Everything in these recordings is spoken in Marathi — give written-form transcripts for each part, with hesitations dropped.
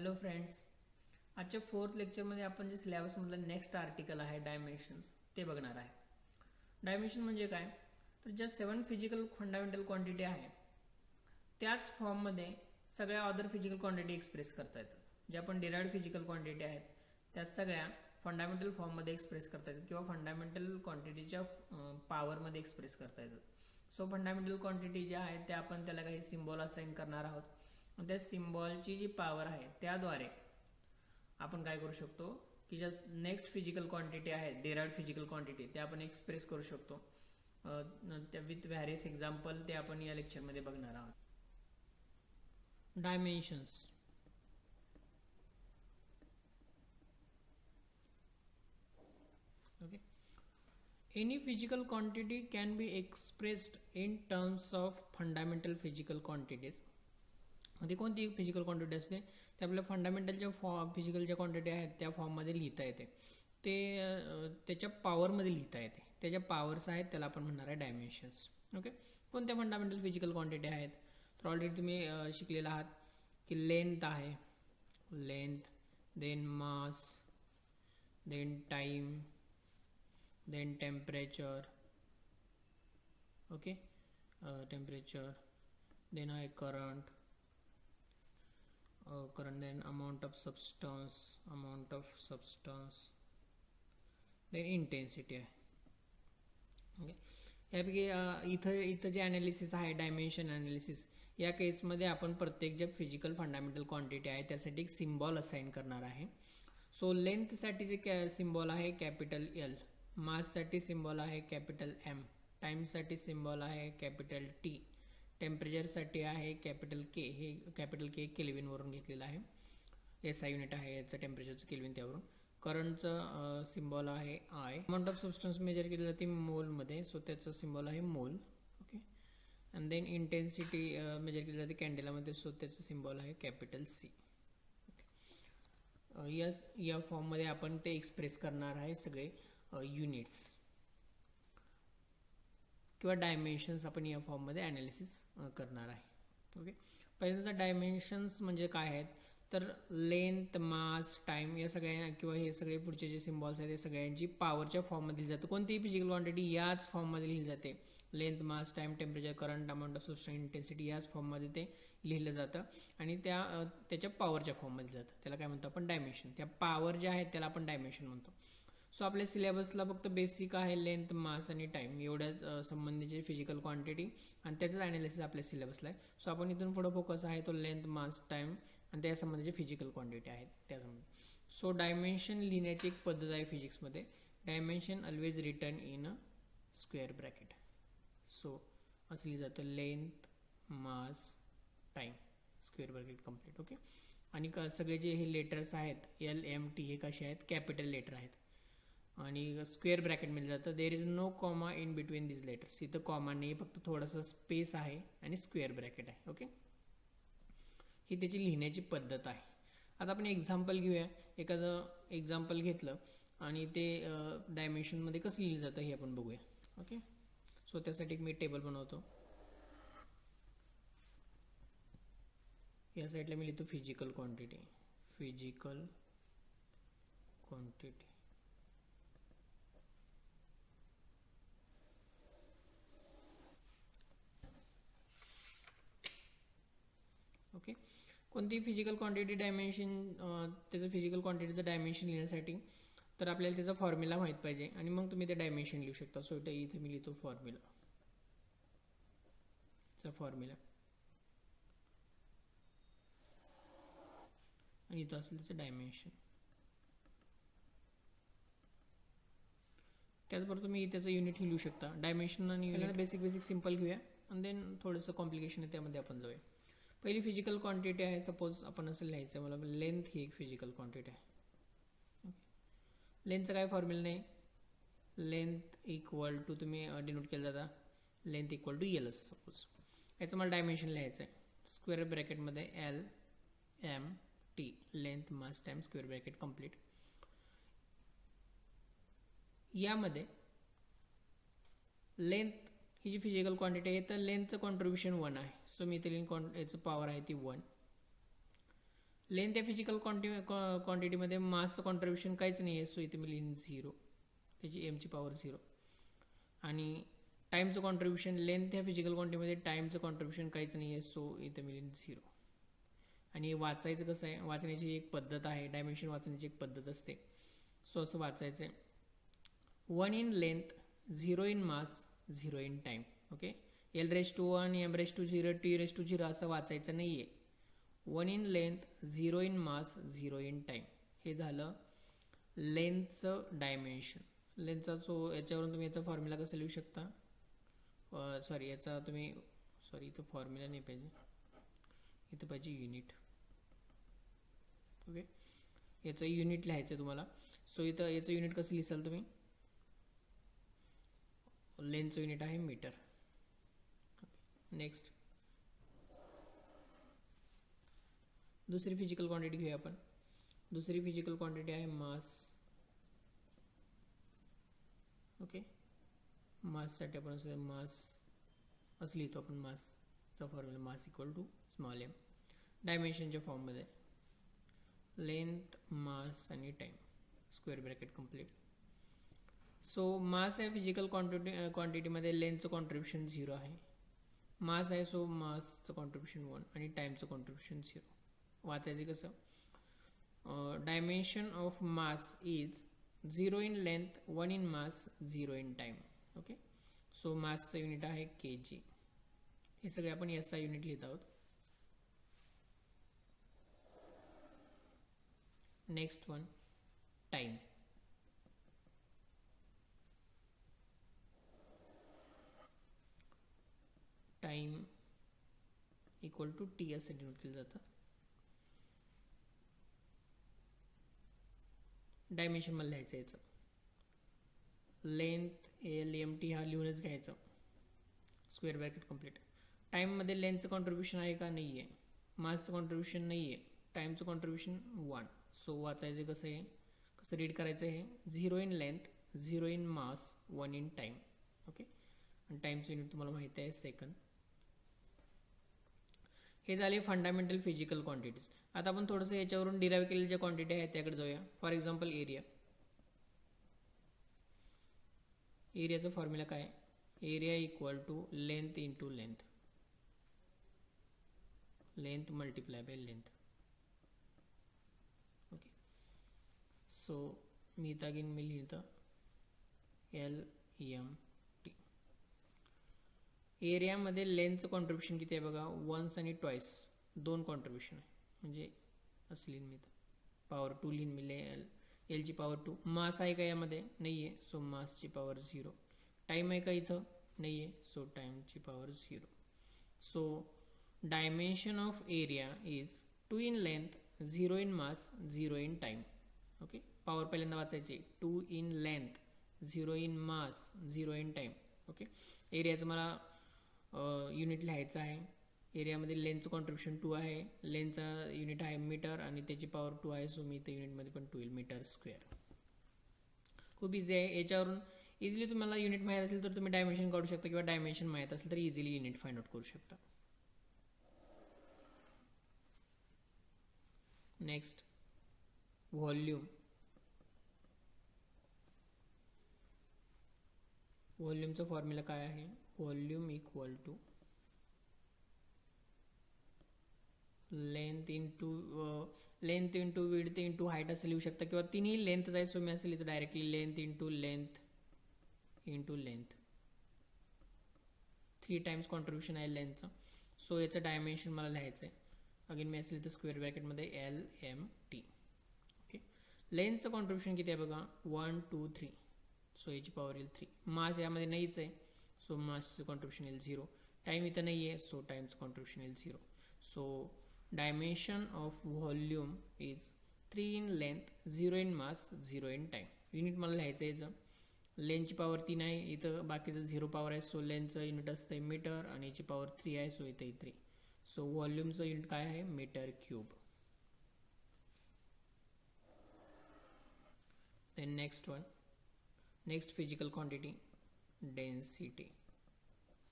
हॅलो फ्रेंड्स, आजच्या 4th लेक्चरमध्ये आपण जे सिलेबसमधलं नेक्स्ट आर्टिकल आहे डायमेन्शन्स ते बघणार आहे. डायमेन्शन म्हणजे काय, तर ज्या 7 फिजिकल फंडामेंटल क्वांटिटी आहे त्याच फॉर्ममध्ये सगळ्या अदर फिजिकल क्वांटिटी एक्सप्रेस करता येतात. ज्या आपण डिराइव्ड फिजिकल क्वांटिटी आहेत त्या सगळ्या फंडामेंटल फॉर्ममध्ये एक्सप्रेस करता येतात किंवा फंडामेंटल क्वांटिटीच्या पॉवरमध्ये एक्सप्रेस करता येतात. सो फंडामेंटल क्वांटिटी ज्या आहेत त्या आपण त्याला काही सिम्बॉल असाइन करणार आहोत. त्या सिम्बॉलची जी पॉवर आहे त्याद्वारे आपण काय करू शकतो की ज्या नेक्स्ट फिजिकल क्वांटिटी आहे डिराइव्ड फिजिकल क्वांटिटी ते आपण एक्सप्रेस करू शकतो. विथ व्हॅरियस एक्झाम्पल ते आपण या लेक्चरमध्ये बघणार आहोत. Dimensions. Okay. Any physical quantity can be expressed in terms of fundamental physical quantities. मध्ये कोणती फिजिकल क्वांटिटी असते ते आपल्या फंडामेंटलच्या फिजिकल ज्या क्वांटिटी आहेत त्या फॉर्ममध्ये लिहिता येते, ते त्याच्या पॉवरमध्ये लिहिता येते. त्याच्या पॉवर्स आहेत त्याला आपण म्हणणार आहे डायमेन्शन्स. ओके, कोणत्या फंडामेंटल फिजिकल क्वांटिटी आहेत तर ऑलरेडी तुम्ही शिकलेला आहात की लेंथ आहे, length, then mass, then time, then temperature. Okay, temperature, then I current, then amount of substance, then intensity आहे. ओके, यापैकी इथं जे ॲनालिसिस आहे डायमेन्शन ॲनालिसिस, या केसमध्ये आपण प्रत्येक जे फिजिकल फंडामेंटल क्वांटिटी आहे त्यासाठी एक सिम्बॉल असाइन करणार आहे. सो लेंथसाठी जे सिम्बॉल आहे कॅपिटल एल, माससाठी सिम्बॉल आहे कॅपिटल एम, टाईमसाठी सिम्बॉल आहे कॅपिटल टी, टेम्परेचरसाठी आहे कॅपिटल के. हे कॅपिटल के केल्विनवरून घेतलेलं आहे, SI युनिट आहे याचं टेम्परेचरचं केल्विन त्यावरून. करंटचं सिम्बॉल आहे I. Amount of substance measure केली जाते मोलमध्ये, सो त्याचं सिम्बॉल आहे mole. Okay, and then intensity measure केली जाते कॅन्डेलामध्ये, सो त्याचं सिम्बॉल आहे कॅपिटल सी. या फॉर्ममध्ये आपण ते एक्सप्रेस करणार आहे सगळे युनिट्स किंवा डायमेन्शन्स आपण या फॉर्ममध्ये ॲनालिसिस करणार आहे. ओके, पहिल्यांदा डायमेन्शन्स म्हणजे काय आहेत तर लेंथ, मास, टाइम या सगळ्या किंवा हे सगळे पुढचे जे सिम्बॉल्स आहेत ते सगळ्यांची पॉवरच्या फॉर्ममध्ये लिहिली जातं. कोणतीही फिजिकल क्वांटिटी याच फॉर्ममध्ये लिहिली जाते. Length, mass, time, temperature, current, amount of substance, intensity याच फॉर्ममध्ये ते लिहिलं जातं आणि त्याच्या पॉवरच्या फॉर्ममध्ये जातं. त्याला काय म्हणतो आपण डायमेन्शन. त्या पॉवर ज्या आहेत त्याला आपण डायमेन्शन म्हणतो. सो आपल्या सिलेबसला फक्त बेसिक आहे लेंथ, मास आणि टाइम एवढ्या संबंधीचे फिजिकल क्वांटिटी आणि त्याचंच ॲनालिसिस आपल्या सिलेबसला आहे. सो आपण इथून पुढे फोकस आहे तो लेंथ, मास, टाइम आणि त्या संबंधीचे फिजिकल क्वांटिटी आहेत त्यासंबंधी. सो डायमेन्शन लिहिण्याची एक पद्धत आहे फिजिक्समध्ये. Dimension always return in a square bracket. So असं लिहिलं जातं length, mass, time, square bracket complete. Okay, आणि सगळे जे हे लेटर्स आहेत LMT हे कसे आहेत कॅपिटल लेटर आहेत आणि स्क्वेअर ब्रॅकेट मिळलं जातं. There is no comma in between this letters. इथं कॉमा नाही, फक्त थोडंसं स्पेस आहे आणि स्क्वेअर ब्रॅकेट आहे. ओके, ही त्याची लिहिण्याची पद्धत आहे. आता आपण एक्झाम्पल घेऊया. एखादं एक्झाम्पल घेतलं आणि ते डायमेन्शनमध्ये कसं लिहिलं जातं हे आपण बघूया. ओके, सो त्यासाठी मी टेबल बनवतो. या साईडला मी लिहितो फिजिकल क्वांटिटी. ओके, कोणती फिजिकल क्वांटिटी डायमेन्शन, त्याचं फिजिकल क्वांटिटीचं डायमेन्शन लिहिण्यासाठी तर आपल्याला त्याचा फॉर्म्युला माहीत पाहिजे आणि मग तुम्ही ते डायमेन्शन लिहू शकता. सो इथे मी लिहितो फॉर्म्युला आणि इथं असेल त्याचं डायमेन्शन. त्याचबरोबर तुम्ही त्याचं युनिट लिहू शकता. डायमेन्शन आणि युनिट बेसिक सिम्पल घेऊया आणि देन थोडंसं कॉम्प्लिकेशन आहे त्यामध्ये आपण जाऊया. पहिली फिजिकल क्वांटिटी आहे, सपोज आपण असं लिहायचं मला लेंथ ही एक फिजिकल क्वांटिटी आहे. लेंथचं काय फॉर्म्युला नाही, लेंथ इक्वल टू तुम्ही डिनोट केलं जाता length equal to LS suppose. याचं मला डायमेन्शन लिहायचं आहे स्क्वेअर ब्रॅकेटमध्ये LMT, length, mass, time, square bracket complete. यामध्ये लेंथ ही जी फिजिकल क्वांटिटी आहे तर लेंथचं कॉन्ट्रीब्युशन 1 आहे. सो मी इथे याचं पॉवर आहे ती 1. लेंथ या फिजिकल क्वांटिटीमध्ये मासचं कॉन्ट्रीब्युशन काहीच नाही आहे, सो इथे मी लिहिन 0, त्याची एमची पॉवर 0. आणि टाईमचं कॉन्ट्रीब्युशन, लेंथ या फिजिकल क्वांटिटीमध्ये टाईमचं कॉन्ट्रीब्युशन काहीच नाही आहे, सो इथे मी लिहिन 0. आणि वाचायचं कसं आहे, वाचण्याची एक पद्धत आहे, डायमेन्शन वाचण्याची एक पद्धत असते. सो असं वाचायचं आहे, 1 in length, 0 in mass, 0 in time. Okay, L⁻⁴, M⁻�0, T⁻�0 असं वाचायचं नाही आहे. 1 in length, 0 in mass, 0 in time. हे झालं लेंथचं डायमेन्शन. लेंथचा याच्यावरून तुम्ही याचा फॉर्म्युला कसं लिहू शकता, इथं फॉर्म्युला नाही पाहिजे, इथं पाहिजे युनिट. ओके, याचं युनिट लिहायचं तुम्हाला. सो इथं याचं युनिट कसं लिहिसाल तुम्ही, लेंथचं युनिट आहे मीटर. नेक्स्ट दुसरी फिजिकल क्वांटिटी घेऊया आपण. दुसरी फिजिकल क्वांटिटी आहे मास. ओके, माससाठी आपण असं मास असं लिहितो आपण, मासचा formula mass equal to small M, डायमेन्शनच्या फॉर्ममध्ये लेंथ, मास आणि time, square bracket complete. So mass आहे फिजिकल क्वांटिटीमध्ये, लेंथचं कॉन्ट्रीब्युशन 0 आहे. मास आहे, सो मासचं कॉन्ट्रीब्युशन 1 आणि टाईमचं कॉन्ट्रीब्युशन 0. वाचायचं कसं, dimension of mass is 0 in length, 1 in mass, 0 in time. Okay, so मासचं युनिट आहे kg. हे सगळे आपण SI युनिट लिहित आहोत. Next one, time. Time equal to T असं डिनोट केलं जातं. डायमेन्शन मला लिहायचं याचं, लेंथ LMT हा लिहूनच घ्यायचं, स्क्वेअर ब्रॅकेट कंप्लीट. टाईममध्ये लेंथचं कॉन्ट्रीब्युशन आहे का, नाही आहे. मासचं कॉन्ट्रीब्युशन नाही आहे, टाईमचं कॉन्ट्रीब्युशन 1. सो वाचायचं कसं आहे, कसं रीड करायचं आहे, 0 in length, 0 in mass, 1 in time. Okay, आणि टाईमचं युनिट तुम्हाला माहिती आहे सेकंड. हे झाले फंडामेंटल फिजिकल क्वांटिटीज. आता आपण थोडंसं याच्यावरून डिराईव्ह केलेल्या ज्या क्वांटिटी आहेत त्याकडे जाऊया. For example area. एरियाचं फॉर्म्युला काय, area equal to length into length, length multiply by length. Okay, so मी इथं अगेन मी लिहितं LMT. एरियामध्ये लेंथचं कॉन्ट्रीब्युशन किती आहे बघा, वन्स आणि ट्वाईस, 2 कॉन्ट्रीब्युशन आहे. म्हणजे असं लिहिन मी, पॉवर 2 लिहिन मी, Lची पॉवर 2. मास आहे का यामध्ये, नाही आहे, सो मासची पॉवर 0. टाईम आहे का इथं, नाही आहे, सो टाईमची power 0. So dimension of area is 2 in length, 0 in mass, 0 in time. Okay, power पहिल्यांदा वाचायची, 2 in length, 0 in mass, 0 in time. Okay, एरियाचं मला युनिट लिहायचं आहे. एरियामध्ये लेंथचं कॉन्ट्रीब्युशन 2 आहे, लेंथचा युनिट आहे मीटर आणि त्याची पॉवर 2 आहे, सो मी इथे युनिटमध्ये पण 2 येईल, मीटर स्क्वेअर. खूप इझी आहे. याच्यावरून इझिली तुम्हाला युनिट माहीत असेल तर तुम्ही डायमेन्शन काढू शकता, किंवा डायमेन्शन माहीत असेल तर इझिली युनिट फाइंड आउट करू शकता. Next, volume. व्हॉल्यूमचा फॉर्म्युला काय आहे, volume equal to length into width into height असं लिहू शकता, किंवा तिन्ही लेंथच आहे, सो मी असं लिहितो directly length into length into length. 3 times contribution आहे लेंथचं. सो याचं डायमेन्शन मला लिहायचं आहे. अगेन मी असं लिहितो स्क्वेअर ब्रॅकेटमध्ये LMT. ओके, लेंथचं कॉन्ट्रीब्युशन किती आहे बघा, 1 2 3, सो याची पॉवर येईल 3. मास यामध्ये नाहीच आहे, सो मासचं कॉन्ट्रीब्युशन येईल 0. टाईम इथं नाही आहे, सो टाईमचं कॉन्ट्रीब्युशन येईल 0. So dimension of volume is 3 in length, 0 in mass, 0 in time. Unit मला लिहायचं आहे याचं, लेंथची पॉवर 3 आहे, इथं बाकीचं 0 पॉवर आहे, सो लेंथचं युनिट असतं मीटर आणि याची पॉवर 3 आहे, सो इथे 3. सो व्हॉल्यूमचं युनिट काय आहे, metre cube. Then next one, next physical quantity, density.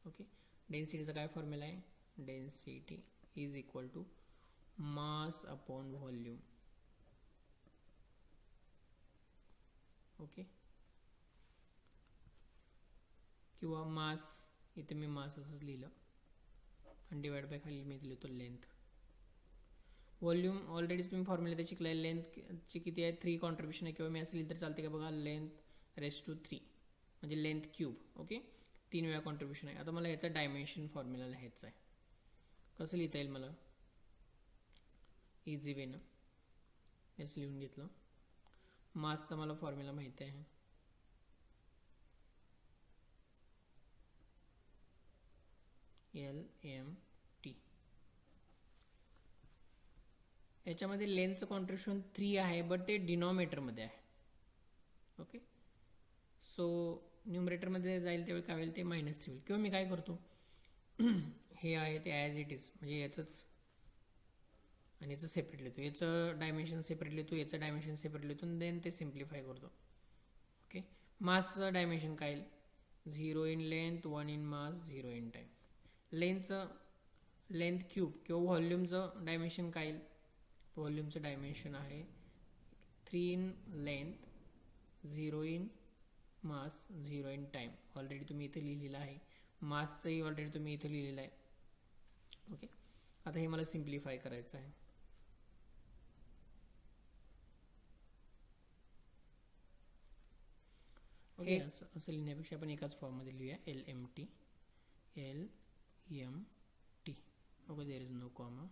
Okay, डेन्सिटीचा काय फॉर्म्युला आहे, density is equal to mass upon volume. Okay, किंवा मास, इथे मी मास असंच लिहिलं आणि डिवाइड बाय खाली मी लिहितो लेंथ. व्हॉल्यूम ऑलरेडी तुम्ही फॉर्म्युला शिकलाय, लेंथची किती आहे 3 कॉन्ट्रीब्युशन आहे, किंवा मी असं लिहिलं तर चालते का बघा, लेंथ रेस टू 3 म्हणजे लेंथ क्यूब. ओके, 3 वेळा कॉन्ट्रीब्युशन आहे. आता मला याचा डायमेन्शन फॉर्म्युला लिहायचा आहे. कसं लिहिता येईल मला इझी वेनं, हेच लिहून घेतलं. मासचा मला फॉर्म्युला माहिती आहे, LMT. याच्यामध्ये लेंथचं कॉन्ट्रीब्युशन 3 आहे, बट ते डिनॉमिनेटरमध्ये आहे. ओके, सो न्यूमरेटरमध्ये जाईल त्यावेळी काय होईल, ते -3 होईल. किंवा मी काय करतो, हे आहे ते ॲज इट इज, म्हणजे याचंच आणि याचं सेपरेट लिहितो, याचं डायमेन्शन सेपरेट लिहितो, याचं डायमेन्शन सेपरेट लिहितो, आणि देन ते सिम्प्लिफाय करतो. ओके, मासचं डायमेन्शन काय येईल, 0 in length, 1 in mass, 0 in time. Length cube किंवा व्हॉल्यूमचं डायमेन्शन काय येईल, व्हॉल्यूमचं डायमेन्शन आहे 3 in length, 0 in mass, 0 in time. Already तुम्ही इथे लिहिलेलं आहे. मासचंही ऑलरेडी तुम्ही इथे लिहिलेलं आहे. ओके, आता हे मला सिम्प्लिफाय करायचं आहे. ओके, असं लिहिण्यापेक्षा आपण एकाच फॉर्ममध्ये लिहूया, LMT. Okay, there is no comma.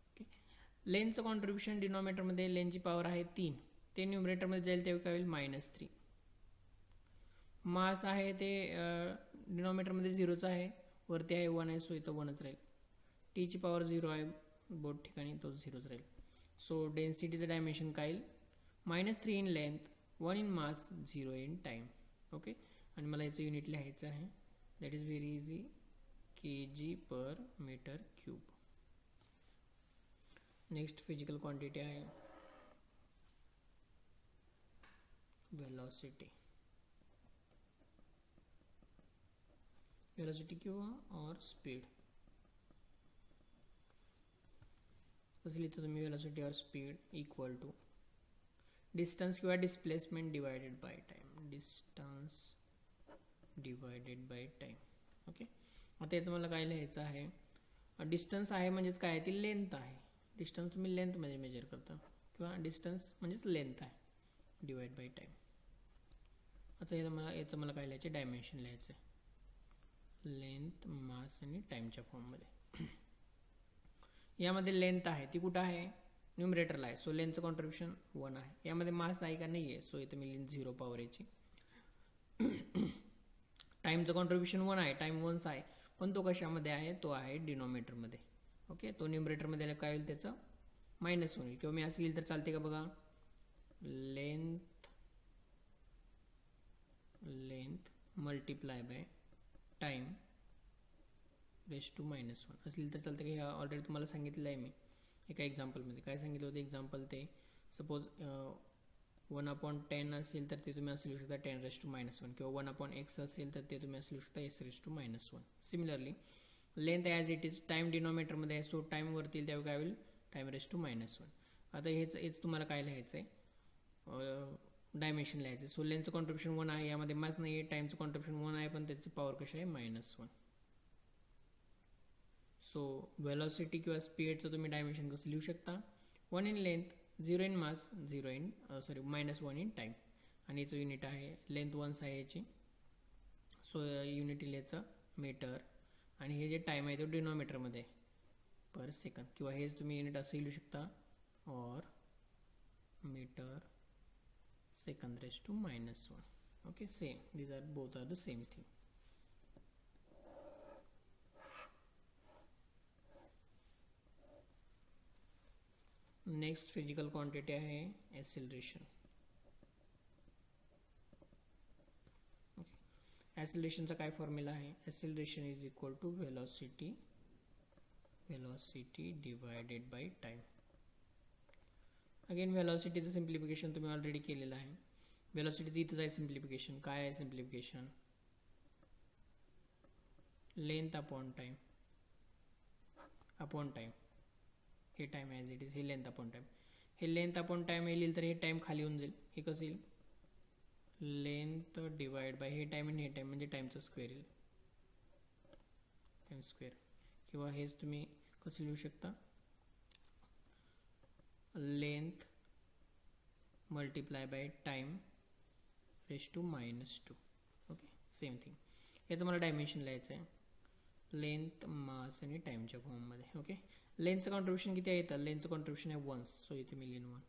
Okay, लेंथचं कॉन्ट्रीब्युशन डिनॉमिनेटरमध्ये, लेंथची पॉवर आहे 3, ते न्यूमरेटरमध्ये जाईल तेव्हा काय होईल, -3. मास आहे ते डिनॉमिनेटरमध्ये 0च आहे, वरती आहे 1 आहे, सो इथं 1च राहील. टीची पॉवर 0 आहे बोथ ठिकाणी, तो 0च राहील. सो डेन्सिटीचं डायमेन्शन काय येईल, -3 in length, 1 in mass, 0 in time. Okay, आणि मला याचं युनिट लिहायचं आहे, that is very easy, kg/m³. Next physical quantity आहे वेलोसिटी. वेलोसिटी किंवा और स्पीड, कसं लिहितो तुम्ही, वेलोसिटी और स्पीड इक्वल टू डिस्टन्स किंवा displacement divided by time. Distance divided by time. Okay, आता याचं मला काय लिहायचं आहे, डिस्टन्स आहे म्हणजेच काय आहे, ती लेंथ आहे. डिस्टन्स तुम्ही लेंथमध्ये मेजर करता, किंवा डिस्टन्स म्हणजेच लेंथ आहे, डिवाइड बाय टाइम. अच्छा, याचं मला काय लिहायचं, डायमेन्शन लिहायचं आहे, लेंथ, मास आणि टाईमच्या फॉर्ममध्ये. यामध्ये लेंथ आहे ती कुठं आहे, न्यूमरेटरला आहे, सो लेंथचं कॉन्ट्रीब्युशन 1 आहे. यामध्ये मास आहे का, नाही आहे, सो इथं मी लिहिन 0 पॉवर याची. टाईमचं कॉन्ट्रीब्युशन 1 आहे, टाईम 1च आहे, पण तो कशामध्ये आहे, तो आहे डिनॉमिनेटरमध्ये. ओके, तो न्यूमरेटरमध्ये काय होईल, त्याचं -1 होईल. किंवा मी असं लिहिलं तर चालते का बघा, length multiply by time raise to -1 असं लिहिलं तर चालतं की, हे ऑलरेडी तुम्हाला सांगितलं आहे मी एका एक्झाम्पलमध्ये. काय सांगितलं होतं एक्झाम्पल, ते सपोज 1/10 असेल तर ते तुम्ही असं लिहू शकता 10⁻⁻1, किंवा 1/x असेल तर ते तुम्ही असं लिहू शकता s⁻⁻1. Similarly length as it is, time डिनॉमिनेटरमध्ये आहे, सो टाईम वरती त्यावेळी काय होईल, टाईम⁻⁻1. आता हेच तुम्हाला काय लिहायचं आहे, डायमेन्शन लिहायचं. सो लेंथचं कॉन्ट्रीब्युशन 1 आहे, यामध्ये मास नाही आहे, टाईमचं कॉन्ट्रीब्युशन 1 आहे, पण त्याची पॉवर कशी आहे, -1. सो वेलोसिटी किंवा स्पीडचं तुम्ही डायमेन्शन कसं लिहू शकता, 1 in length, 0 in mass, -1 in time. आणि याचं युनिट आहे, लेंथ 1 आहे याची, सो युनिट याचं मीटर, आणि हे जे टाईम आहे तो डिनॉमिनेटरमध्ये पर सेकंद, किंवा हेच तुम्ही युनिट असं लिहू शकता, और metre second raise to -1. Okay, same, these are both are the same thing. Next physical quantity आहे ॲक्सिलरेशन. ॲक्सिलरेशनचा काय फॉर्म्युला आहे, acceleration is equal to velocity divided by time. Again वेलोसिटीचं सिम्प्लिफिकेशन तुम्ही ऑलरेडी केलेलं आहे. वेलोसिटीचं इथंच आहे सिम्प्लिफिकेशन. काय आहे सिम्प्लिफिकेशन, लेंथ अपॉन टाइम हे टाईम ॲज इट इज, हे लेंथ अपॉन टाईम, हे लेंथ अपॉन टाईम हे लिहिलं तर हे टाईम खाली येऊन जाईल. हे कसं येईल, लेंथ डिवाइड बाय हे टाईम आणि हे टाईम म्हणजे टाईमचं स्क्वेअर येईल, टाईम स्क्वेअर. किंवा हेच तुम्ही कसं लिहू शकता, length multiply by time raise to -2. Okay, same thing. याचं मला डायमेन्शन लिहायचं आहे, लेंथ मास आणि टाईमच्या फॉर्ममध्ये. ओके, लेंथचं कॉन्ट्रीब्युशन किती आहे, तर लेंथचं कॉन्ट्रीब्युशन आहे 1, सो इथे मी लिहिन 1.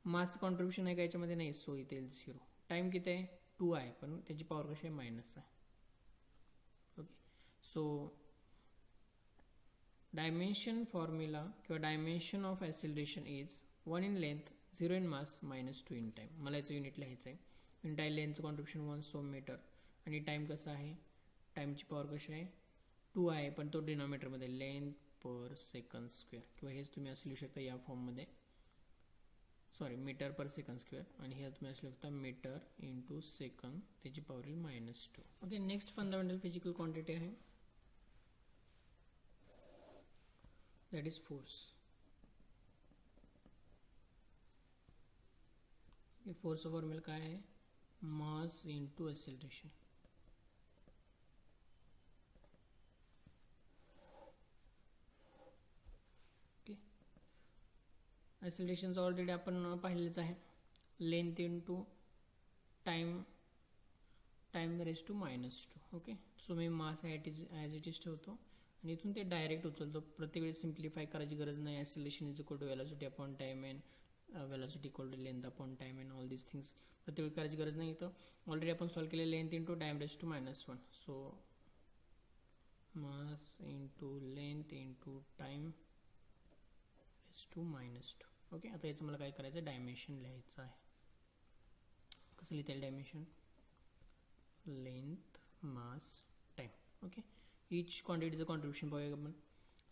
मास कॉन्ट्रीब्युशन आहे का याच्यामध्ये, नाही, सो इथे येईल 0. टाईम किती आहे, 2 आहे, पण त्याची पॉवर कशी आहे, मायनस आहे. ओके, सो डायमेन्शन फॉर्म्युला किंवा dimension of acceleration is 1 in length, 0 in mass, -2 in time. मला याचं युनिट लिहायचं आहे. युनिट आहे लेंथचं कॉन्ट्रीब्युशन 1, सो मीटर, आणि टाईम कसं आहे, टाईमची पॉवर कशी आहे, 2 आहे, पण तो डिनॉमिनेटरमध्ये लेंथ पर सेकंड स्क्वेअर, किंवा हेच तुम्ही असं लिहू शकता या फॉर्ममध्ये, sorry, metre per second square, आणि हे तुम्ही असं लिहू शकता मीटर इंटू सेकंड, त्याची पॉवर येईल -2. Okay, next fundamental physical quantity आहे, दॅट इज फोर्स. फोर्सचा फॉर्म्युला काय आहे, मास इंटू ॲक्सिलरेशन. ओके, ॲक्सिलरेशनचं ऑलरेडी आपण पाहिलेच आहे, length into time, time raise to -2. Okay, so मी मास ॲज इट इज ठेवतो, आणि इथून ते डायरेक्ट उचलतो. प्रत्येक वेळेस सिम्प्लिफाय करायची गरज नाही. Acceleration is equal to velocity upon time and velocity equal to length upon time and all this things प्रत्येक वेळी करायची गरज नाही. इथं ऑलरेडी आपण सॉल्व केले, length into time raise to -1, so mass into length into time raise to -2. Okay, आता याचं मला काय करायचं, डायमेन्शन लिहायचं आहे. कसं लिहिता येईल dimension, length mass time. Okay, each quantityचं कॉन्ट्रीब्युशन पाहूया आपण.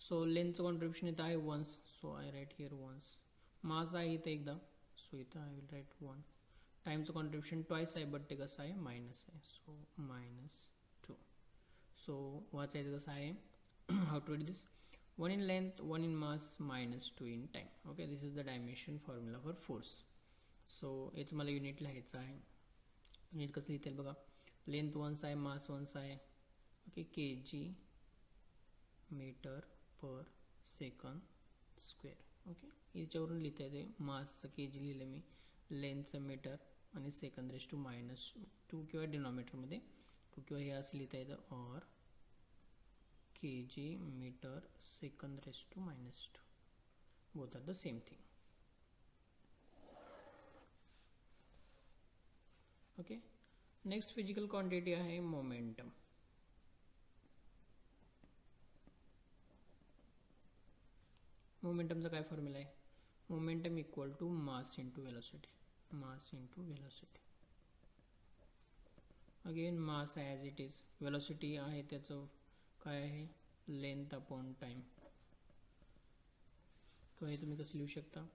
सो लेंथचं कॉन्ट्रीब्युशन इथं आहे 1, so I write here 1. Mass आहे इथं एकदा, सो इथं आय विल राईट 1. टाईमचं कॉन्ट्रीब्युशन ट्वाईस आहे, बट ते कसं आहे, मायनस आहे, सो -2. सो वाचायचं कसं आहे, how to write this, 1 in length, 1 in mass, -2 in time. Okay, this is the dimension formula for force. So याचं मला युनिट लिहायचं आहे. युनिट कसं लिहिता येईल बघा, लेंथ 1 आहे, मास 1 आहे. Okay, kg metre per second square. Okay, याच्यावरून लिहिता येते, मासचं kg लिहिलं मी, लेंथचं मीटर, आणि सेकंड रेज टू -2, किंवा डिनॉमिनेटरमध्ये 2, किंवा हे असं लिहिता येतं, or kg metre second raise to -2, both are the same thing. Okay, next physical quantity आहे मोमेंटम. मोमेंटमचा काय फॉर्म्युला आहे, momentum equal to mass into velocity, mass into velocity. Again mass as it is, velocity आहे त्याचं काय आहे, लेंथ अपॉन टाईम, किंवा हे तुम्ही कसं लिहू शकता,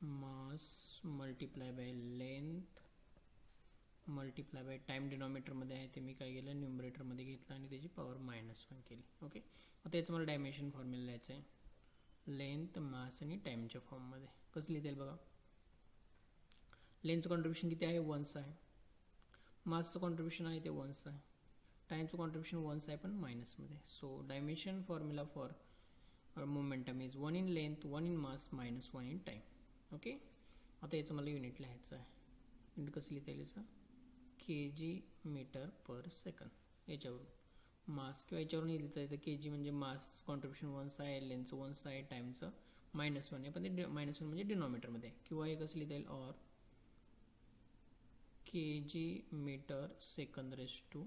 mass multiply by length multiply by time. डिनॉमिनेटरमध्ये आहे ते मी काय केलं, न्यूमरेटरमध्ये घेतलं आणि त्याची पॉवर -1 केली. ओके, आता याचं मला डायमेन्शन फॉर्म्युला लिहायचं आहे, लेंथ मास आणि टाईमच्या फॉर्ममध्ये. कसं लिहिता येईल बघा, लेंथचं कॉन्ट्रीब्युशन किती आहे, 1 आहे, मासचं कॉन्ट्रीब्युशन आहे ते 1 आहे, टाईमचं कॉन्ट्रीब्युशन 1 आहे पण मायनसमध्ये. So dimension formula for momentum is 1 in length, 1 in mass, -1 in time. Okay, आता याचं मला युनिट लिहायचं आहे. युनिट कसं लिहिता येईल याचं, kg मीटर पर सेकंड. याच्यावरून मास किंवा याच्यावरून लिहिता येतं, kg म्हणजे मास कॉन्ट्रीब्युशन 1 आहे, लेंथचं 1 आहे, टाईमचं -1 आहे, पण ते -1 म्हणजे डिनॉमिनेटरमध्ये. किंवा हे कसं लिहिता येईल, or kg metre second raise to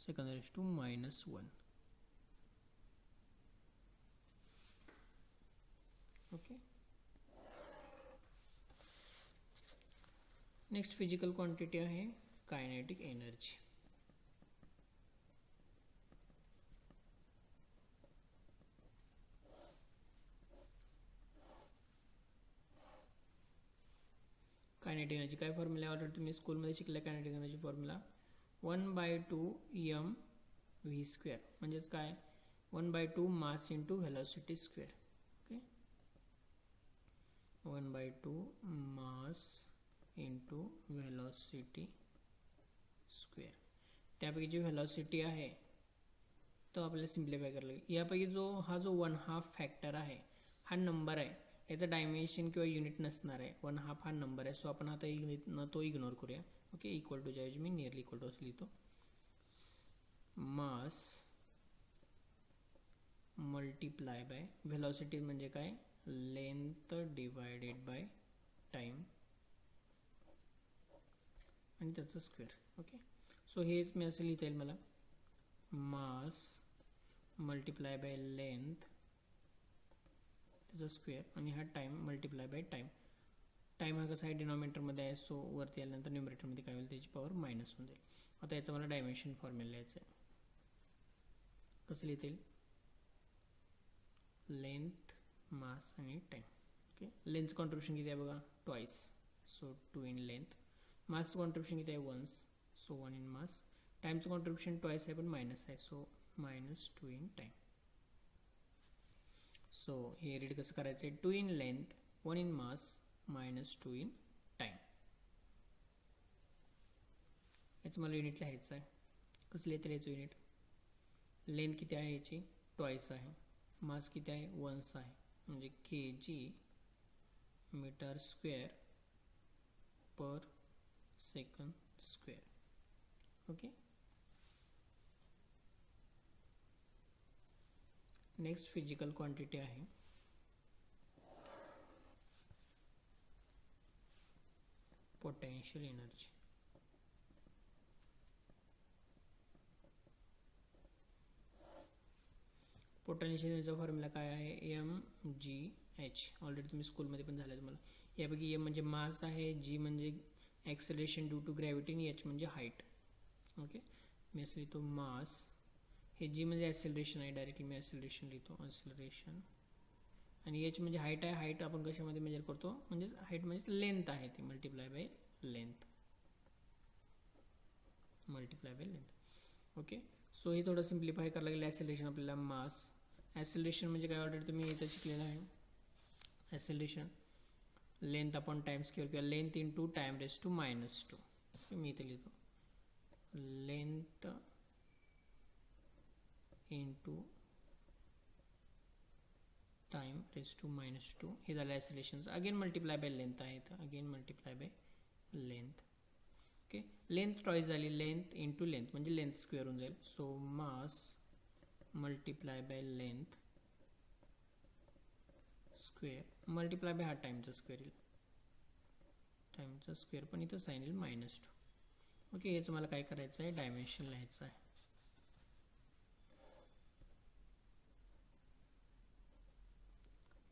-1. Okay, next physical quantity आहे कायनेटिक एनर्जी. कायनेटिक एनर्जी काय फॉर्म्युला, ऑलरेडी तुम्ही स्कूलमध्ये शिकला. कायनेटिक एनर्जी फॉर्म्युला 1/2 mv², म्हणजेच काय, 1/2 mass into velocity square. Okay, 1/2 mass into velocity square. त्यापैकी जी व्हेलॉसिटी आहे तो आपल्याला सिम्प्लिफाय करायला लागेल. यापैकी हा जो 1/2 फॅक्टर आहे हा नंबर आहे, याचं डायमेन्शन किंवा युनिट नसणार आहे. 1/2 हा नंबर आहे, सो आपण आता तो इग्नोर करूया. ओके, इक्वल टू ज्याऐवजी मी नियरली इक्वल टू असं लिहितो. मास मल्टिप्लाय बाय व्हेलॉसिटी म्हणजे काय, लेंथ डिवायडेड बाय टाइम आणि त्याचं स्क्वेअर. ओके, सो हेच मी असं लिहिता येईल मला, मास मल्टिप्लाय बाय लेंथ त्याचा स्क्वेअर आणि हा time multiply by time. Time हा कसा आहे डिनॉमिनेटरमध्ये आहे, सो वरती आल्यानंतर न्यूमरेटरमध्ये काय होईल त्याची पॉवर मायनस होऊन जाईल. आता याचं मला डायमेन्शन फॉर्म्युला लिहायचं आहे. कसं लिहिता येईल, लेंथ मास आणि टाइम. ओके, लेंथचं कॉन्ट्रीब्युशन किती आहे बघा, ट्वाइस, सो 2 इन लेंथ. मासचं कॉन्ट्रीब्युशन किती आहे, वन्स, सो 1 इन मास. टाइमचं कॉन्ट्रीब्युशन ट्वाइस आहे पण मायनस आहे, सो -2 इन टाइम. सो हे रीड कसं करायचं आहे, 2 in length 1 in mass -2 in time. याचं मला युनिट लिहायचं आहे. कसं लिहिता याचं युनिट, लेंथ किती आहे याची, ट्वाइस आहे. मास किती आहे, वन्स आहे, म्हणजे kg metre square per second square. Okay, next physical quantity आहे पोटेन्शियल एनर्जी. पोटेन्शियल एनर्जीचा फॉर्म्युला काय आहे, mgh. ऑलरेडी तुम्ही स्कूलमध्ये पण झालं तुम्हाला. यापैकी m म्हणजे मास आहे, g म्हणजे ॲक्सेलरेशन ड्यू टू ग्रॅव्हिटी आणि h म्हणजे हाईट. ओके, मी असं लिहितो मास, हे g म्हणजे ॲक्सेलरेशन आहे, डायरेक्टली मी ॲक्सेलरेशन लिहितो, ॲक्सेलरेशन. आणि h म्हणजे हाईट आहे. हाईट आपण कशामध्ये मेजर करतो, म्हणजे हाईट म्हणजे लेंथ आहे ती, multiply by length, multiply by length. Okay, so हे थोडं सिम्प्लिफाय करायला लागेल. ॲक्सेलरेशन आपल्याला मास, ॲक्सेलरेशन म्हणजे काय ऑलरेडी तुम्ही इथं शिकलेलं आहे. Acceleration length upon time square किंवा length into time raise to -2. मी इथे लिहितो length into time raise to -2. हे झालं ॲक्सेलरेशनचं. अगेन मल्टिप्लाय बाय लेंथ आहे इथं, again multiply by length. Okay, length twice झाली, लेंथ इंटू लेंथ म्हणजे लेंथ स्क्वेअर होऊन जाईल. So mass multiply by length square multiply by हा टाइमचा स्क्वेअर येईल, टाइमचा स्क्वेअर पण इथं साइन येईल -2. ओके, याचं मला काय करायचं आहे, डायमेन्शन लिहायचं आहे.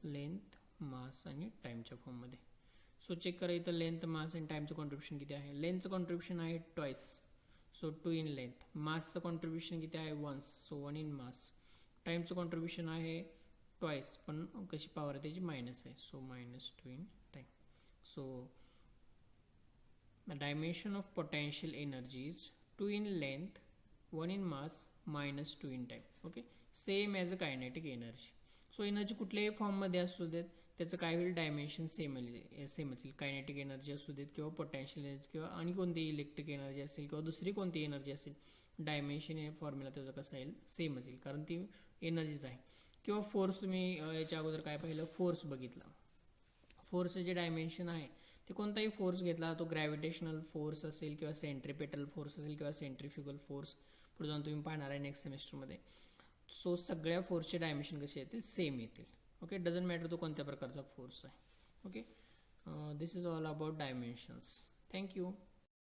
लेंथ मास आणि टाइमच्या फॉर्ममध्ये. सो चेक करा इथं लेंथ मास आणि टाइमचं कॉन्ट्रीब्युशन किती आहे. लेंथचं कॉन्ट्रीब्युशन आहे ट्वाइस, सो 2 इन लेंथ. मासचं कॉन्ट्रीब्युशन किती आहे, वन्स, सो 1 इन मास. टाइमचं कॉन्ट्रीब्युशन आहे ट्वाइस, पण कशी पॉवर आहे त्याची मायनस आहे, so -2 in time. So the dimension of potential energy is 2 in length 1 in mass -2 in time. okay, same as a kinetic energy. So energy कुठल्याही फॉर्ममध्ये असू देत त्याचं काय होईल, डायमेन्शन सेम असेल. कायनेटिक एनर्जी असू देत किंवा पोटेन्शियल एनर्जी किंवा आणि कोणती इलेक्ट्रिक एनर्जी असेल किंवा दुसरी कोणती एनर्जी असेल, डायमेन्शन हे फॉर्म्युला त्याचं कसं येईल, सेम असेल, कारण ती एनर्जीच आहे. किंवा फोर्स, तुम्ही याच्या अगोदर काय पाहिलं, फोर्स बघितला. फोर्सचे जे डायमेन्शन आहे ते कोणताही फोर्स घेतला, तो ग्रॅव्हिटेशनल फोर्स असेल किंवा सेंट्रिपेटल फोर्स असेल किंवा सेंट्रिफ्युगल फोर्स, पुढे जाऊन तुम्ही पाहणार आहे नेक्स्ट सेमेस्टरमध्ये. सो सगळ्या फोर्सचे डायमेन्शन कसे येतील, सेम येतील. ओके, डझंट मॅटर तो कोणत्या प्रकारचा फोर्स आहे. Okay, this is all about dimensions. Thank you.